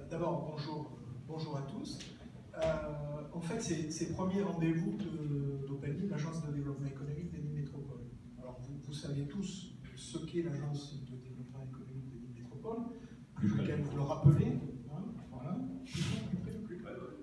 D'abord, bonjour à tous. En fait, c'est le premier rendez-vous d'Openly, l'agence de développement économique des Nîmes Métropole. Alors, vous savez tous ce qu'est l'agence de développement économique des Nîmes Métropole, plus lequel vous le rappelez. Hein, voilà.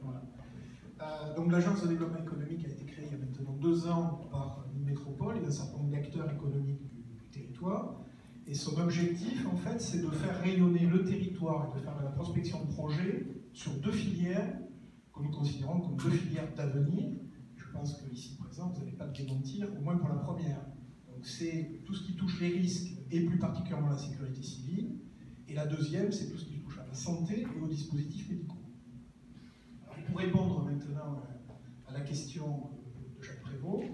Voilà. Donc, l'agence de développement économique a été créée il y a maintenant 2 ans par Nîmes Métropole et un certain nombre d'acteurs économiques du territoire. Et son objectif, en fait, c'est de faire rayonner le territoire et de faire de la prospection de projets sur 2 filières que nous considérons comme 2 filières d'avenir. Je pense qu'ici présent, vous n'allez pas le démentir, au moins pour la première. Donc c'est tout ce qui touche les risques et plus particulièrement la sécurité civile. Et la deuxième, c'est tout ce qui touche à la santé et aux dispositifs médicaux. Alors, pour répondre maintenant à la question de Jacques Prévost,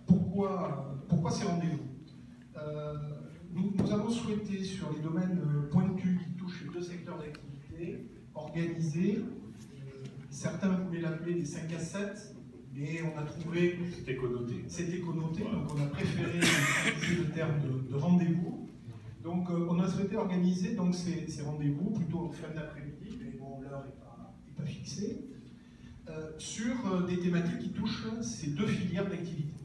pourquoi ces rendez-vous? Nous avons souhaité, sur les domaines pointus qui touchent les 2 secteurs d'activité, organiser, certains voulaient l'appeler les 5 à 7, mais on a trouvé... C'était connoté. C'était connoté, voilà. Donc on a préféré utiliser le terme de rendez-vous. Donc on a souhaité organiser donc, ces rendez-vous, plutôt en fin d'après-midi, mais bon, l'heure n'est pas fixée, sur des thématiques qui touchent ces 2 filières d'activité.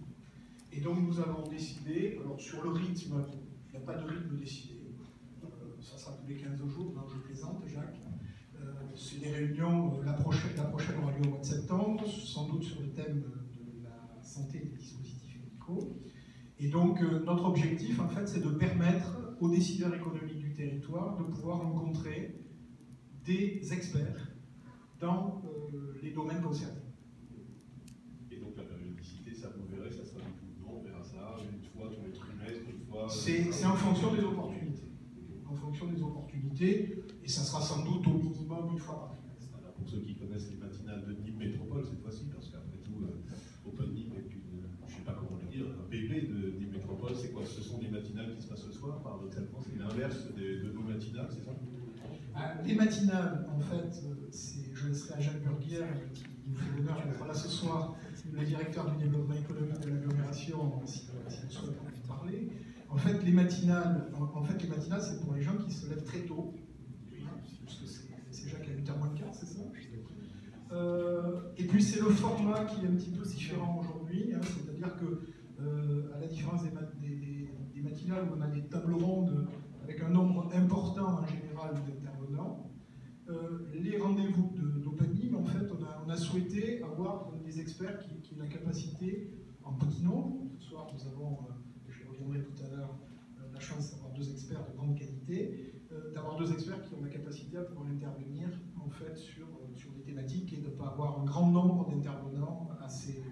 Et donc nous avons décidé, alors sur le rythme, il n'y a pas de rythme décidé, ça sera tous les 15 jours, donc je plaisante Jacques. C'est des réunions, la prochaine aura lieu au mois de septembre, sans doute sur le thème de la santé et des dispositifs médicaux. Et donc notre objectif en fait c'est de permettre aux décideurs économiques du territoire de pouvoir rencontrer des experts dans les domaines concernés. Et donc la périodicité, ça vous verrez, ça sera on verra ça une fois tous les trimestres, une fois... C'est en fonction des opportunités. En fonction des opportunités, et ça sera sans doute au minimum une fois par trimestre. Voilà, pour ceux qui connaissent les matinales de Nîmes Métropole cette fois-ci, parce qu'après tout, Openly est une, je ne sais pas comment le dire, un bébé de Nîmes Métropole, c'est quoi? Ce sont des matinales qui se passent le soir, paradoxalement, c'est l'inverse de nos matinales, c'est ça? Les matinales, en fait, je laisserai à Jacques Burguière, qui nous fait l'honneur d'être là ce soir, le directeur du développement économique de l'agglomération, s'il souhaite en parler. En fait, les matinales, c'est pour les gens qui se lèvent très tôt. Parce que c'est Jacques à 8h moins le quart, c'est ça? Et puis c'est le format qui est un petit peu différent aujourd'hui, hein, c'est-à-dire que, à la différence des matinales où on a des tables rondes avec un nombre important en général d'intervenants, les rendez-vous d'Openly, en fait, on a souhaité avoir des experts qui ont la capacité, en petit nombre. Ce soir, nous avons, je reviendrai tout à l'heure, la chance d'avoir 2 experts de grande qualité, d'avoir 2 experts qui ont la capacité à pouvoir intervenir en fait sur des thématiques et de ne pas avoir un grand nombre d'intervenants assez